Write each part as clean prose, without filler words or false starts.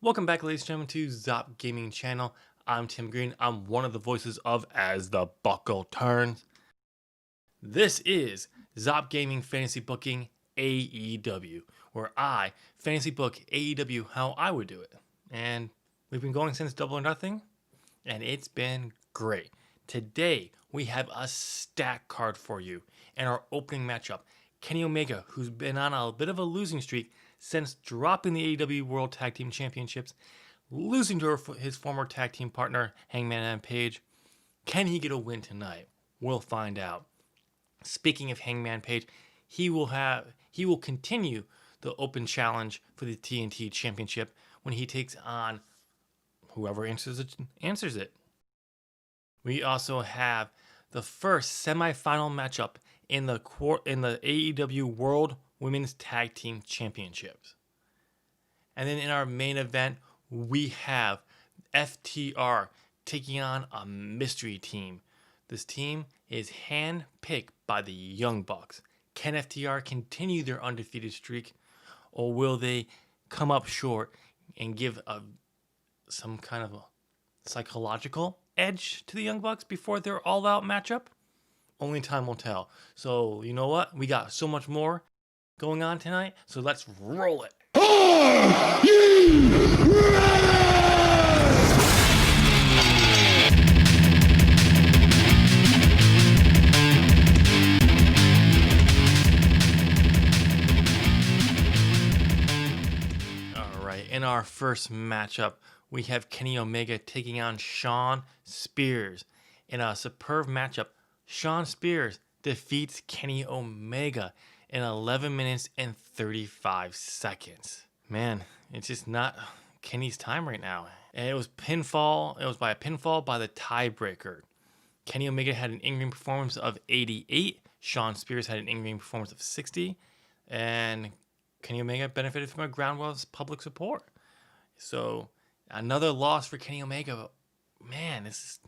Welcome back, ladies and gentlemen, to ZOP Gaming Channel. I'm Tim Green. I'm one of the voices of As the Buckle Turns. This is ZOP Gaming Fantasy Booking AEW, where I fantasy book AEW how I would do it. And we've been going since Double or Nothing, and it's been great. Today, we have a stack card for you. And our opening matchup, Kenny Omega, who's been on a bit of a losing streak since dropping the AEW World Tag Team Championships, losing to his former tag team partner, Hangman Page. Can he get a win tonight? We'll find out. Speaking of Hangman Page, he will continue the open challenge for the TNT Championship when he takes on whoever answers it. We also have the first semifinal matchup in the AEW World Women's Tag Team Championships. And then in our main event, we have FTR taking on a mystery team. This team is handpicked by the Young Bucks. Can FTR continue their undefeated streak, or will they come up short and give some kind of a psychological edge to the Young Bucks before their all-out matchup? Only time will tell. So, you know what? We got so much more going on tonight, so let's roll it. Alright, in our first matchup, we have Kenny Omega taking on Shawn Spears. In a superb matchup, Shawn Spears defeats Kenny Omega in 11 minutes and 35 seconds. Man, it's just not Kenny's time right now. And it was pinfall. It was by a pinfall by the tiebreaker. Kenny Omega had an in-ring performance of 88. Shawn Spears had an in-ring performance of 60. And Kenny Omega benefited from a groundswell of public support. So another loss for Kenny Omega. Man, this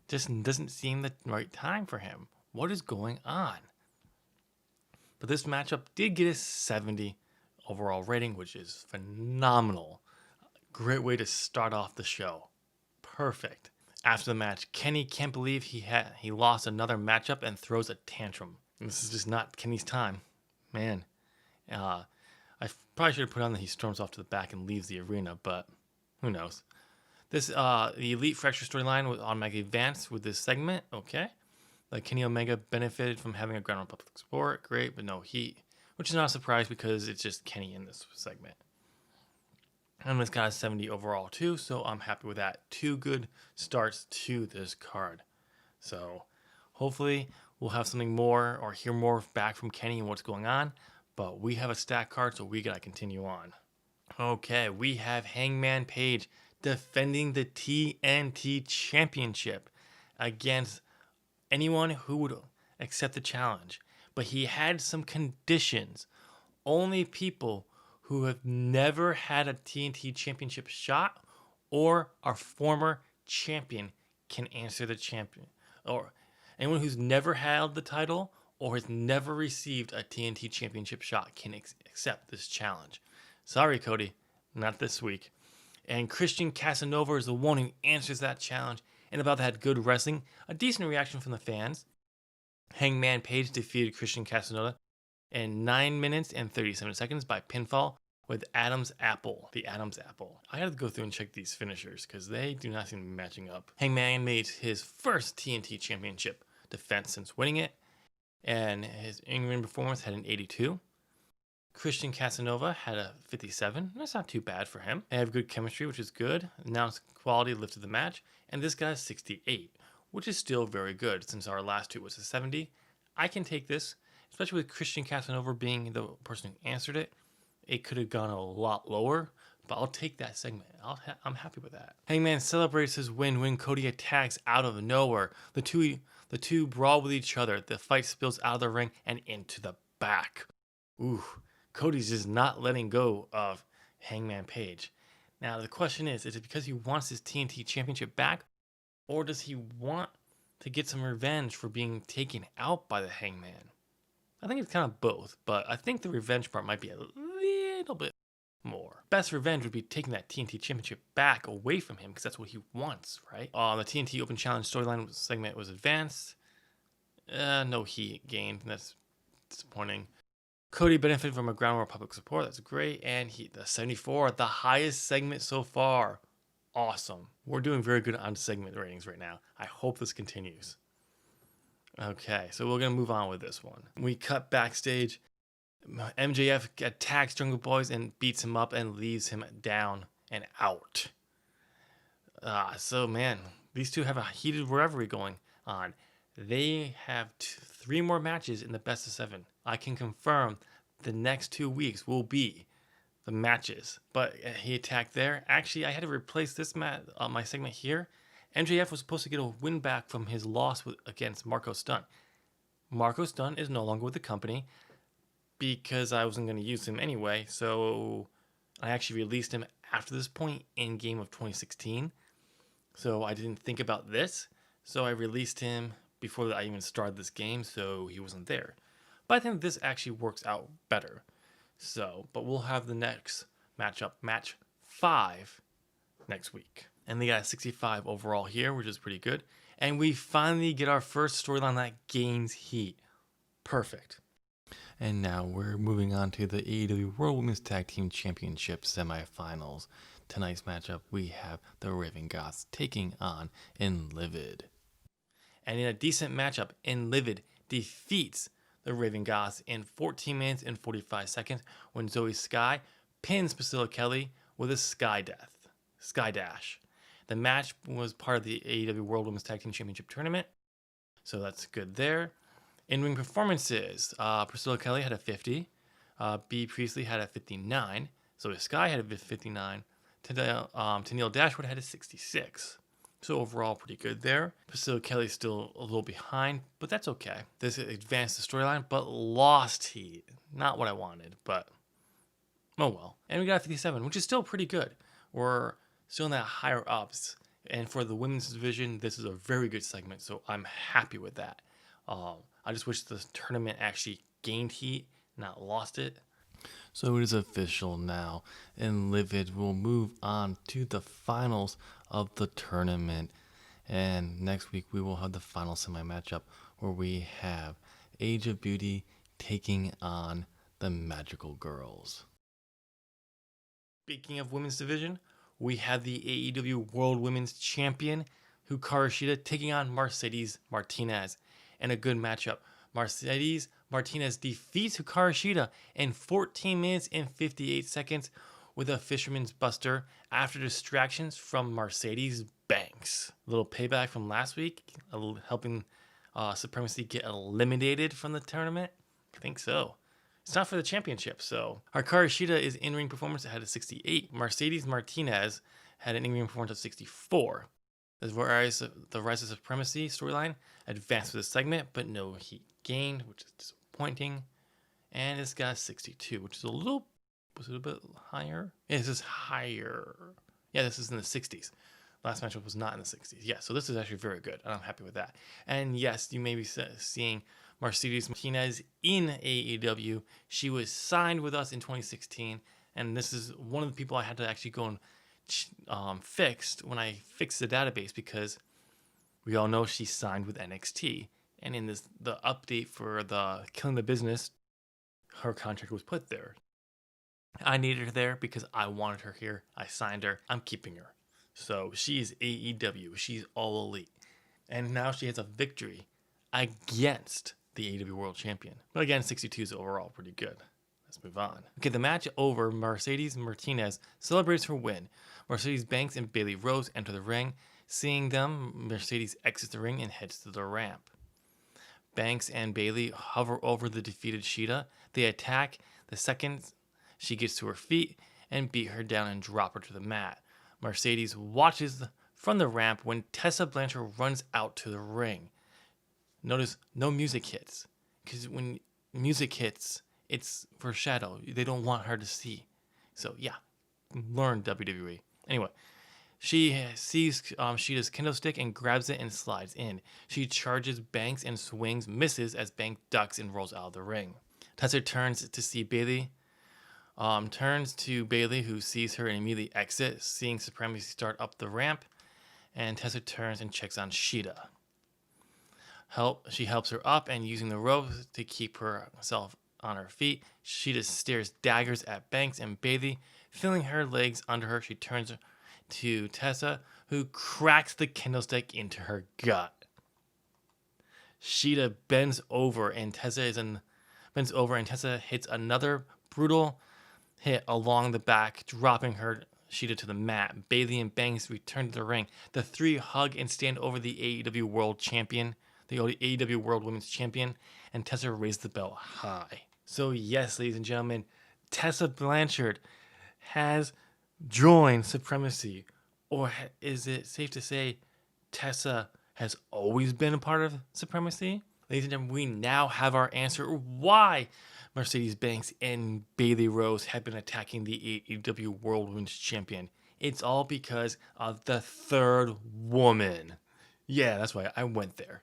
just doesn't seem the right time for him. What is going on? But this matchup did get a 70 overall rating, which is phenomenal. Great way to start off the show. Perfect. After the match, Kenny can't believe he lost another matchup and throws a tantrum. This is just not Kenny's time. Man, I probably should have put on that he storms off to the back and leaves the arena, but who knows. The Elite Fracture storyline was automatically advanced with this segment. Okay. Like Kenny Omega benefited from having a ground on public support. Great, but no heat. Which is not a surprise because it's just Kenny in this segment. And it's got a 70 overall too, so I'm happy with that. 2 good starts to this card. So hopefully we'll have something more or hear more back from Kenny and what's going on. But we have a stack card, so we got to continue on. Okay, we have Hangman Page defending the TNT Championship against anyone who would accept the challenge. But he had some conditions. Only people who have never had a TNT Championship shot or are former champion can answer the champion. Or anyone who's never held the title or has never received a TNT Championship shot can accept this challenge. Sorry, Cody, not this week. And Christian Casanova is the one who answers that challenge. And about that good wrestling, a decent reaction from the fans. Hangman Page defeated Christian Casanova in 9 minutes and 37 seconds by pinfall with Adam's Apple, the Adam's Apple. I had to go through and check these finishers because they do not seem to be matching up. Hangman made his first TNT Championship defense since winning it, and his in-ring performance had an 82. Christian Casanova had a 57. That's not too bad for him. They have good chemistry, which is good. Announced quality lifted the match. And this guy's 68, which is still very good since our last two was a 70. I can take this, especially with Christian Casanova being the person who answered it. It could have gone a lot lower, but I'll take that segment. I'm happy with that. Hangman celebrates his win when Cody attacks out of nowhere. The two brawl with each other. The fight spills out of the ring and into the back. Ooh. Cody's just not letting go of Hangman Page. Now, the question is it because he wants his TNT Championship back, or does he want to get some revenge for being taken out by the Hangman? I think it's kind of both, but I think the revenge part might be a little bit more. Best revenge would be taking that TNT Championship back away from him because that's what he wants, right? The TNT Open Challenge storyline segment was advanced. No heat gained. That's disappointing. Cody benefited from a ground war public support. That's great. And the 74, the highest segment so far. Awesome. We're doing very good on segment ratings right now. I hope this continues. Okay, so we're going to move on with this one. We cut backstage. MJF attacks Jungle Boys and beats him up and leaves him down and out. So, man, these two have a heated rivalry going on. They have 3 more matches in the best of 7. I can confirm the next 2 weeks will be the matches. But he attacked there. Actually, I had to replace this my segment here. MJF was supposed to get a win back from his loss against Marco Stunt. Marco Stunt is no longer with the company because I wasn't going to use him anyway. So I actually released him after this point in game of 2016. So I didn't think about this. So I released him before I even started this game, so he wasn't there. But I think this actually works out better. So, but we'll have the next matchup, match 5, next week. And they got a 65 overall here, which is pretty good. And we finally get our first storyline that gains heat. Perfect. And now we're moving on to the AEW World Women's Tag Team Championship semifinals. Tonight's matchup, we have the Raving Goths taking on Enliven. And in a decent matchup, Enliven defeats the Raving Goths in 14 minutes and 45 seconds when Zoey Skye pins Priscilla Kelly with a Skye Dash. The match was part of the AEW World Women's Tag Team Championship tournament, so that's good there. In-ring performances, Priscilla Kelly had a 50, B. Priestley had a 59, Zoey Skye had a 59, Tenille Dashwood had a 66. So overall, pretty good there. Priscilla Kelly's still a little behind, but that's okay. This advanced the storyline, but lost heat. Not what I wanted, but oh well. And we got a 57, which is still pretty good. We're still in that higher ups. And for the women's division, this is a very good segment, so I'm happy with that. I just wish the tournament actually gained heat, not lost it. So it is official now, and Enliven will move on to the finals of the tournament. And next week we will have the final semi-matchup where we have Age of Beauty taking on the Magical Girls. Speaking of women's division, we have the AEW World Women's Champion Hikaru Shida taking on Mercedes Martinez in a good matchup. Mercedes Martinez defeats Hikaru Shida in 14 minutes and 58 seconds with a Fisherman's Buster after distractions from Mercedes Banks. A little payback from last week, helping Supremacy get eliminated from the tournament. I think so. It's not for the championship, so. Hikaru Shida in-ring performance had a 68. Mercedes Martinez had an in-ring performance of 64. The Rise of Supremacy storyline advanced with the segment, but no heat gained, which is disappointing. And it's got 62, which is was it a bit higher? Yeah, this is higher. Yeah, this is in the 60s. Last matchup was not in the 60s. Yeah, so this is actually very good, and I'm happy with that. And yes, you may be seeing Mercedes Martinez in AEW. She was signed with us in 2016, and this is one of the people I had to actually go and fixed when I fixed the database, because we all know she signed with NXT. And in the update for the Killing the Business, her contract was put there. I needed her there because I wanted her here. I signed her. I'm keeping her. So she's AEW. She's all elite. And now she has a victory against the AEW World Champion. But again, 62 is overall pretty good. Let's move on. Okay, the match over. Mercedes Martinez celebrates her win. Mercedes Banks and Bailey Rose enter the ring. Seeing them, Mercedes exits the ring and heads to the ramp. Banks and Bailey hover over the defeated Shida. They attack the second she gets to her feet and beat her down and drop her to the mat. Mercedes watches from the ramp when Tessa Blanchard runs out to the ring. Notice no music hits, because when music hits, it's for shadow. They don't want her to see. So yeah, learn WWE. Anyway, she sees Shida's kendo stick and grabs it and slides in. She charges Banks and swings, misses as Banks ducks and rolls out of the ring. Tessa turns to see Bailey Turns to Bailey, who sees her and immediately exits, seeing Supremacy start up the ramp. And Tessa turns and checks on Shida. She helps her up, and using the ropes to keep herself on her feet, Shida stares daggers at Banks and Bailey. Feeling her legs under her, she turns to Tessa, who cracks the candlestick into her gut. Shida bends over, and Tessa hits another brutal hit along the back, dropping Shida to the mat. Bailey and Banks return to the ring. The three hug and stand over the AEW World Champion, the AEW World Women's Champion, and Tessa raised the belt high. So yes, ladies and gentlemen, Tessa Blanchard has joined Supremacy. Or is it safe to say Tessa has always been a part of Supremacy? Ladies and gentlemen, we now have our answer why Mercedes Banks and Bailey Rose have been attacking the AEW World Women's Champion. It's all because of the third woman. Yeah, that's why I went there.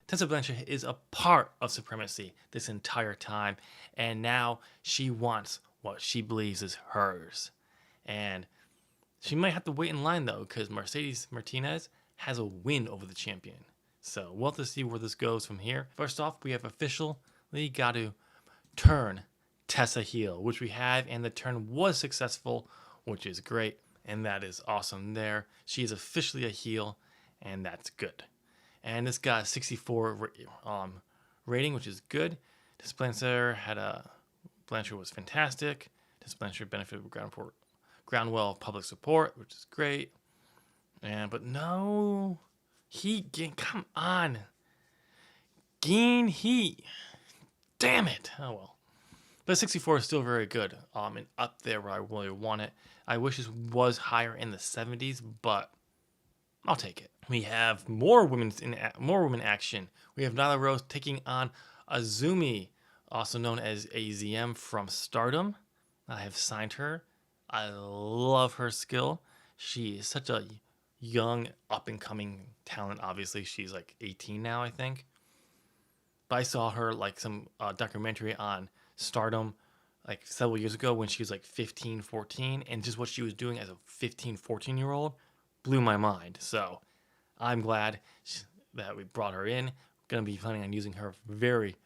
Tessa Blanchard is a part of Supremacy this entire time, and now she wants what she believes is hers. And she might have to wait in line, though, because Mercedes Martinez has a win over the champion. So we'll have to see where this goes from here. First off, we have officially got to turn Tessa heel, which we have, and the turn was successful, which is great, and that is awesome there. She is officially a heel, and that's good. And this got a 64 rating, which is good. Tessa Blanchard was fantastic. Tessa Blanchard benefited from groundwell of public support, which is great. But no, come on, gain heat. Damn it. Oh well. But 64 is still very good. And up there where I really want it. I wish this was higher in the 70s, but I'll take it. We have more women action. We have Nyla Rose taking on Azumi, also known as AZM from Stardom. I have signed her. I love her skill. She is such a young, up-and-coming talent. Obviously, she's like 18 now, I think. But I saw her like some documentary on Stardom like several years ago when she was like 15, 14. And just what she was doing as a 15, 14-year-old blew my mind. So I'm glad that we brought her in. Going to be planning on using her very,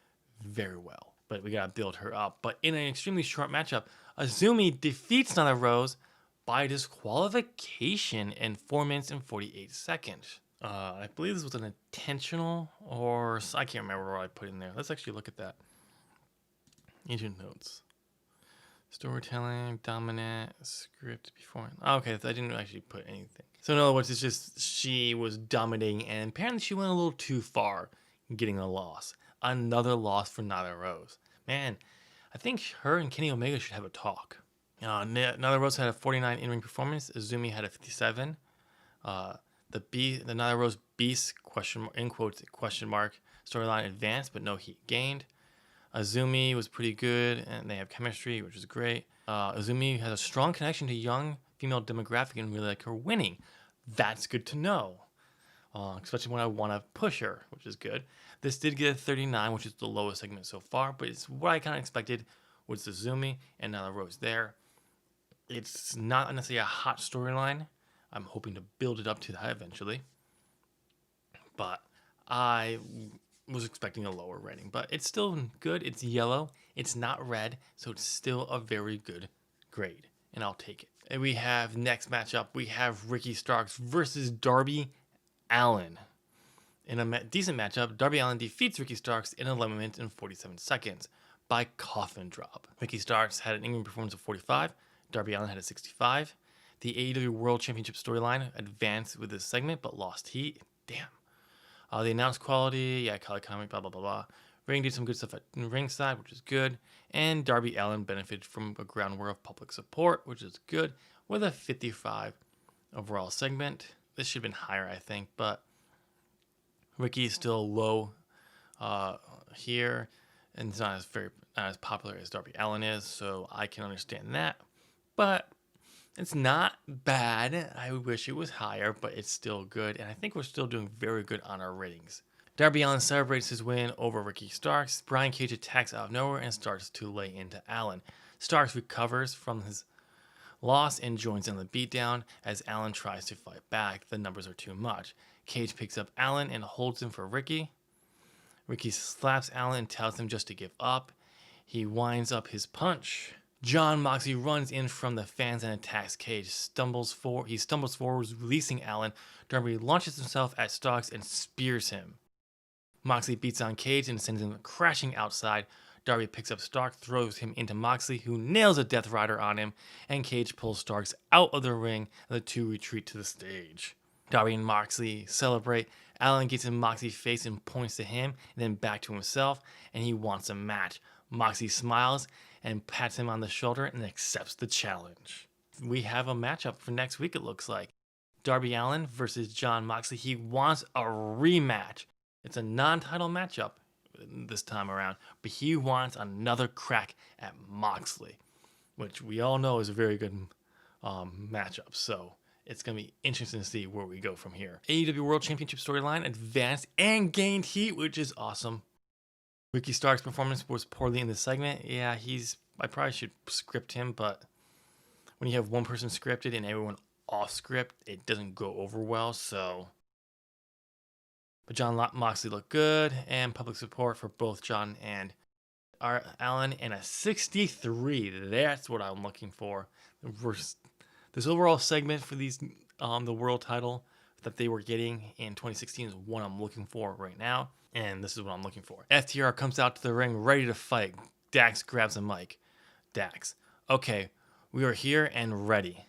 very well. But we got to build her up. But in an extremely short matchup, Azumi defeats Nyla Rose by disqualification in 4 minutes and 48 seconds. I believe this was an intentional, or I can't remember what I put in there. Let's actually look at that. Agent notes. Storytelling, dominant, script before. Okay, so I didn't actually put anything. So in other words, it's just she was dominating, and apparently she went a little too far in getting a loss. Another loss for Nyla Rose. Man, I think her and Kenny Omega should have a talk. Nyla Rose had a 49 in-ring performance. Azumi had a 57. The Nyla Rose Beast in quotes question mark storyline advanced, but no heat gained. Azumi was pretty good, and they have chemistry, which is great. Azumi has a strong connection to young female demographic and really like her winning. That's good to know, especially when I want to push her, which is good. This did get a 39, which is the lowest segment so far, but it's what I kind of expected with Azumi and Nyla Rose there. It's not necessarily a hot storyline. I'm hoping to build it up to that eventually. But I was expecting a lower rating. But it's still good. It's yellow. It's not red. So it's still a very good grade. And I'll take it. And we have next matchup. We have Ricky Starks versus Darby Allin. In a decent matchup, Darby Allin defeats Ricky Starks in 11 minutes and 47 seconds by coffin drop. Ricky Starks had an in-ring performance of 45. Darby Allin had a 65. The AEW World Championship storyline advanced with this segment, but lost heat. Damn. The announced quality, color comment, blah, blah, blah, blah. Ring did some good stuff at ringside, which is good. And Darby Allin benefited from a groundwork of public support, which is good, with a 55 overall segment. This should have been higher, I think, but Ricky is still low here, and it's not as popular as Darby Allin is, so I can understand that. But it's not bad. I wish it was higher, but it's still good. And I think we're still doing very good on our ratings. Darby Allin celebrates his win over Ricky Starks. Brian Cage attacks out of nowhere and starts to lay into Allin. Starks recovers from his loss and joins in the beatdown as Allen tries to fight back. The numbers are too much. Cage picks up Allen and holds him for Ricky. Ricky slaps Allen and tells him just to give up. He winds up his punch. Jon Moxley runs in from the fans and attacks Cage. He stumbles forward, releasing Allen. Darby launches himself at Starks and spears him. Moxley beats on Cage and sends him crashing outside. Darby picks up Stark, throws him into Moxley, who nails a Death Rider on him, and Cage pulls Starks out of the ring, and the two retreat to the stage. Darby and Moxley celebrate. Allen gets in Moxley's face and points to him, and then back to himself, and he wants a match. Moxley smiles and pats him on the shoulder and accepts the challenge. We have a matchup for next week, it looks like. Darby Allin versus Jon Moxley. He wants a rematch. It's a non-title matchup this time around, but he wants another crack at Moxley, which we all know is a very good matchup. So it's going to be interesting to see where we go from here. AEW World Championship storyline advanced and gained heat, which is awesome. Ricky Stark's performance was poorly in this segment. Yeah, I probably should script him, but when you have one person scripted and everyone off script, it doesn't go over well, so. But Jon Moxley looked good, and public support for both Jon and Allen, and a 63. That's what I'm looking for. This overall segment for these the world title that they were getting in 2016 is what I'm looking for right now, and this is what I'm looking for. FTR comes out to the ring ready to fight. Dax grabs a mic. Dax, okay, we are here and ready.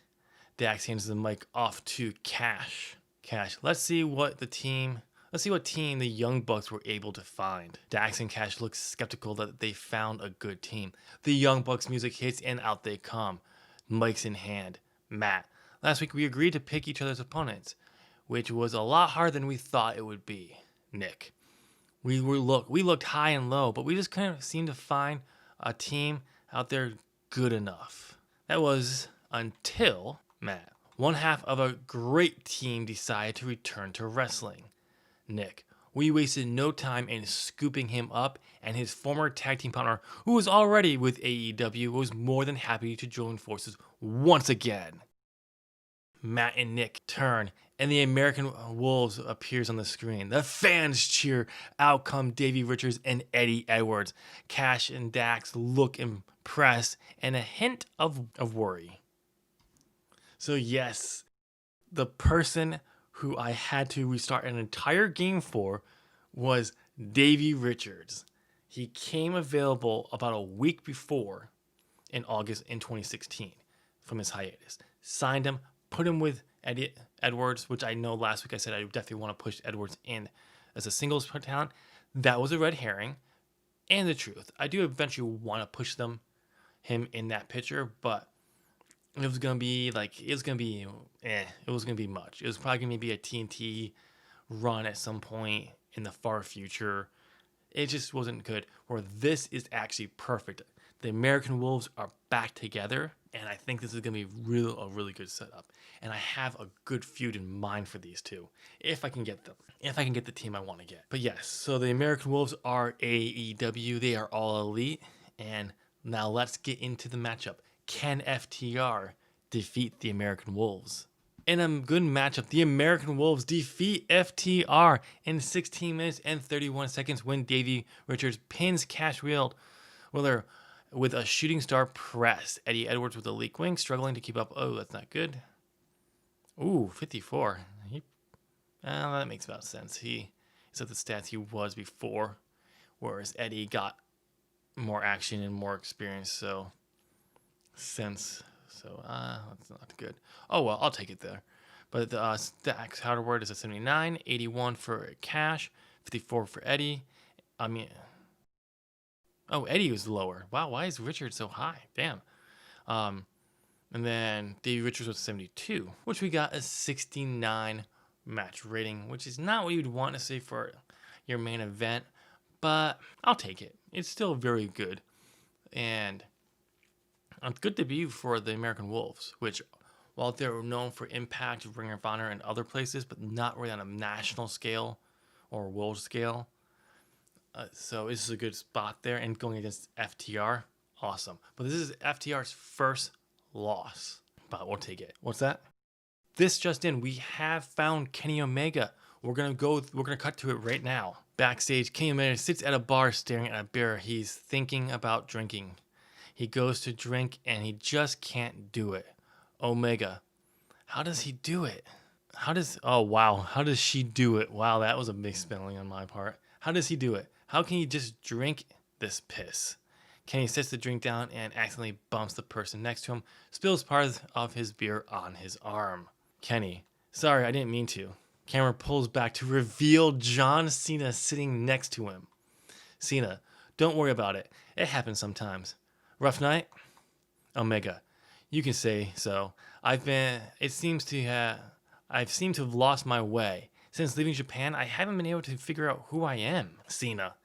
Dax hands the mic off to Cash. Cash, let's see what team the Young Bucks were able to find. Dax and Cash look skeptical that they found a good team. The Young Bucks music hits and out they come. Mics in hand. Matt, last week we agreed to pick each other's opponents, which was a lot harder than we thought it would be. Nick, we looked high and low, but we just couldn't seem to find a team out there good enough. That was until Matt, one half of a great team, decided to return to wrestling. Nick, we wasted no time in scooping him up, and his former tag team partner, who was already with AEW, was more than happy to join forces once again. Matt and Nick turn, and the American Wolves appears on the screen. The fans cheer. Out come Davey Richards and Eddie Edwards. Cash and Dax look impressed, and a hint of worry. So yes, the person who I had to restart an entire game for was Davey Richards. He came available about a week before in August in 2016 from his hiatus. Signed him, put him with Eddie Edwards, which I know last week I said I definitely want to push Edwards in as a singles talent. That was a red herring. And the truth, I do eventually want to push him in that picture, but it was gonna be much. It was probably gonna be a TNT run at some point in the far future. It just wasn't good. Where this is actually perfect. The American Wolves are back together, and I think this is gonna be a really good setup. And I have a good feud in mind for these two, if I can get them. If I can get the team I want to get. But yes, so the American Wolves are AEW. They are all elite, and now let's get into the matchup. Can FTR defeat the American Wolves? In a good matchup, the American Wolves defeat FTR in 16 minutes and 31 seconds when Davey Richards pins Cash Wheeler with a shooting star press. Eddie Edwards with a leak wing, struggling to keep up. Oh, that's not good. Ooh, 54. That makes about sense. He's at the stats he was before, whereas Eddie got more action and more experience, so that's not good. Oh well, I'll take it there. But the Dax Howard is a 79, 81 for Cash, 54 for Eddie. Eddie was lower. Wow, why is Richard so high? Damn. And then Davey Richards was 72, which we got a 69 match rating, which is not what you'd want to say for your main event, but I'll take it. It's still very good. And it's good debut for the American Wolves, which, while they're known for Impact, Ring of Honor, and other places, but not really on a national scale or world scale. So this is a good spot there. And going against FTR, awesome. But this is FTR's first loss. But we'll take it. What's that? This just in, we have found Kenny Omega. We're gonna cut to it right now. Backstage, Kenny Omega sits at a bar staring at a beer. He's thinking about drinking. He goes to drink and he just can't do it. Omega. How does he do it? How does she do it? Wow, that was a misspelling on my part. How does he do it? How can he just drink this piss? Kenny sets the drink down and accidentally bumps the person next to him, spills part of his beer on his arm. Kenny, sorry, I didn't mean to. Camera pulls back to reveal John Cena sitting next to him. Cena, don't worry about it. It happens sometimes. Rough night? Omega, you can say so. I've seemed to have lost my way. Since leaving Japan, I haven't been able to figure out who I am. Cena,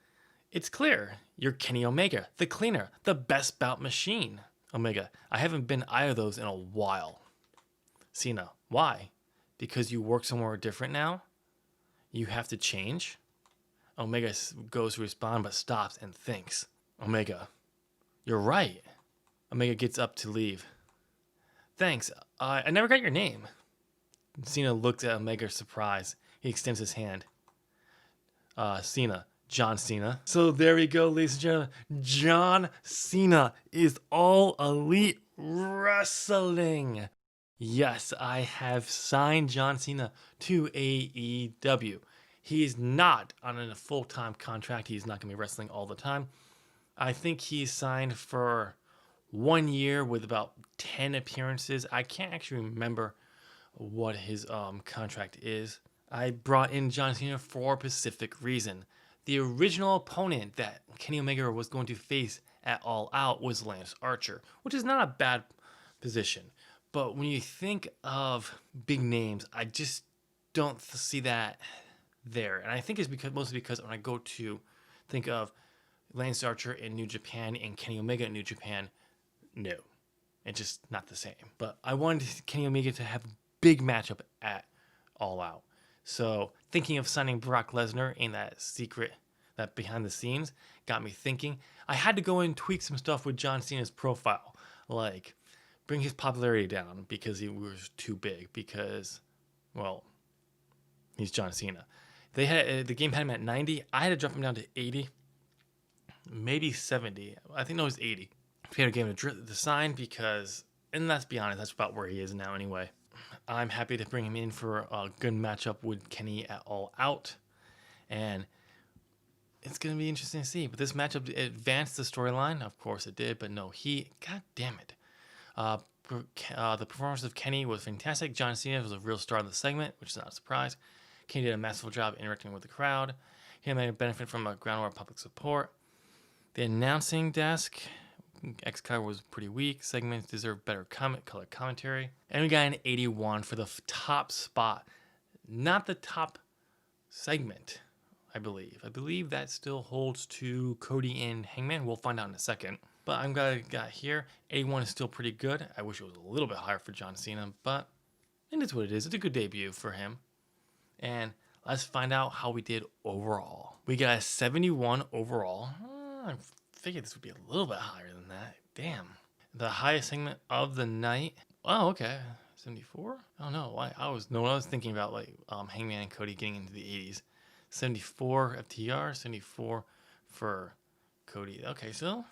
it's clear. You're Kenny Omega, the cleaner, the best bout machine. Omega, I haven't been either of those in a while. Cena, why? Because you work somewhere different now? You have to change? Omega goes to respond but stops and thinks. Omega, you're right. Omega gets up to leave. Thanks, I never got your name. Cena looks at Omega surprised. He extends his hand. Cena. John Cena. So there we go, ladies and gentlemen. John Cena is All Elite Wrestling. Yes, I have signed John Cena to AEW. He's not on a full-time contract. He's not going to be wrestling all the time. I think he's signed for 1 year with about 10 appearances. I can't actually remember what his contract is. I brought in John Cena for a specific reason. The original opponent that Kenny Omega was going to face at All Out was Lance Archer, which is not a bad position. But when you think of big names, I just don't see that there. And I think it's mostly because when I go to think of Lance Archer in New Japan and Kenny Omega in New Japan, no, it's just not the same. But I wanted Kenny Omega to have a big matchup at All Out. So thinking of signing Brock Lesnar in that behind the scenes got me thinking. I had to go and tweak some stuff with John Cena's profile, like bring his popularity down because he was too big because, well, he's John Cena. The game had him at 90. I had to drop him down to 80, maybe 70. I think no, it was 80. We had a game to sign because, and let's be honest, that's about where he is now anyway. I'm happy to bring him in for a good matchup with Kenny at All Out. And it's going to be interesting to see. But this matchup advanced the storyline. Of course it did, but no, God damn it. The performance of Kenny was fantastic. John Cena was a real star of the segment, which is not a surprise. Kenny did a massive job interacting with the crowd. He made a benefit from a groundwork public support. The announcing desk, X-Car was pretty weak. Segments deserve better color commentary. And we got an 81 for the top spot. Not the top segment, I believe. I believe that still holds to Cody and Hangman. We'll find out in a second. But I'm glad it got here. 81 is still pretty good. I wish it was a little bit higher for John Cena, but it is what it is. It's a good debut for him. And let's find out how we did overall. We got a 71 overall. I figured this would be a little bit higher than that. Damn. The highest segment of the night. Oh, okay. 74? I don't know. I was thinking about like Hangman and Cody getting into the 80s. 74 FTR, 74 for Cody. Okay, so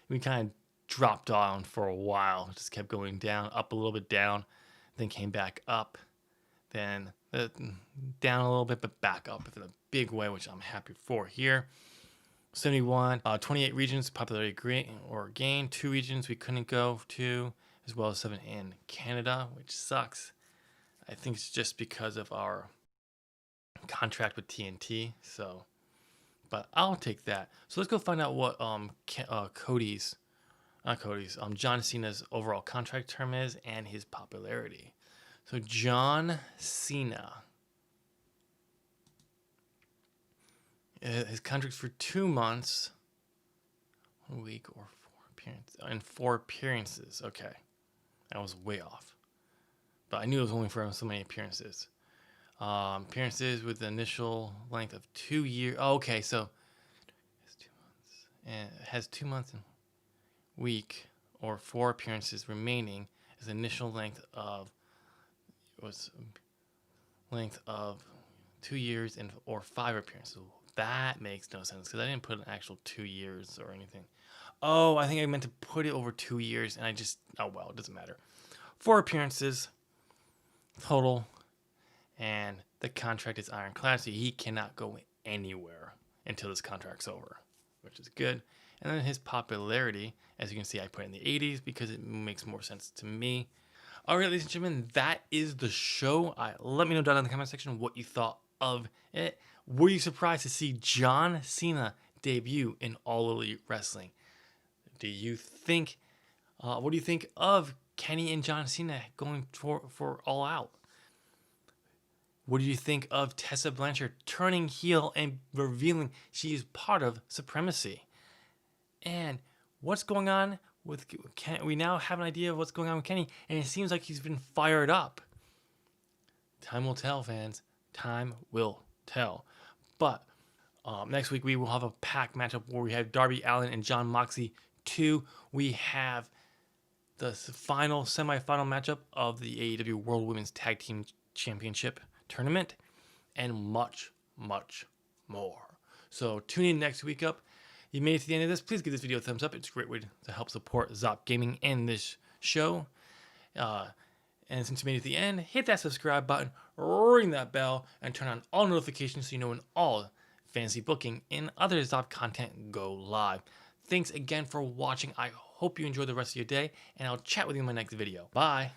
we kind of dropped down for a while. Just kept going down, up a little bit down, then came back up, then down a little bit, but back up in a big way, which I'm happy for here. 71, 28 regions, popularity gain. 2 regions we couldn't go to, as well as 7 in Canada, which sucks. I think it's just because of our contract with TNT. So, but I'll take that. So let's go find out what John Cena's overall contract term is and his popularity. So John Cena. His contract's for 2 months, 1 week, or 4 appearances. Okay, that was way off. But I knew it was only for so many appearances. Appearances with the initial length of 2 years. Oh, okay, so it has 2 months. And it has 2 months. week or 4 appearances remaining is initial length of 2 years and or 5 appearances. That makes no sense because I didn't put an actual 2 years or anything. Oh, I think I meant to put it over 2 years, and oh well, it doesn't matter. 4 appearances total, and the contract is ironclad, so he cannot go anywhere until this contract's over, which is good. And then his popularity, as you can see, I put in the 80s because it makes more sense to me. All right, ladies and gentlemen, that is the show. Let me know down in the comment section what you thought of it. Were you surprised to see John Cena debut in All Elite Wrestling? Do you think? What do you think of Kenny and John Cena going for All Out? What do you think of Tessa Blanchard turning heel and revealing she is part of Supremacy? And what's going on with Kenny? We now have an idea of what's going on with Kenny, and it seems like he's been fired up. Time will tell, fans. Time will tell. But next week we will have a packed matchup where we have Darby Allin and Jon Moxley 2. We have the final semifinal matchup of the AEW World Women's Tag Team Championship tournament, and much, much more. So tune in next week up. You made it to the end of this. Please give this video a thumbs up. It's a great way to help support ZOP Gaming and this show. And since you made it to the end, hit that subscribe button, ring that bell, and turn on all notifications so you know when all fantasy booking and other ZOP content go live. Thanks again for watching. I hope you enjoy the rest of your day, and I'll chat with you in my next video. Bye.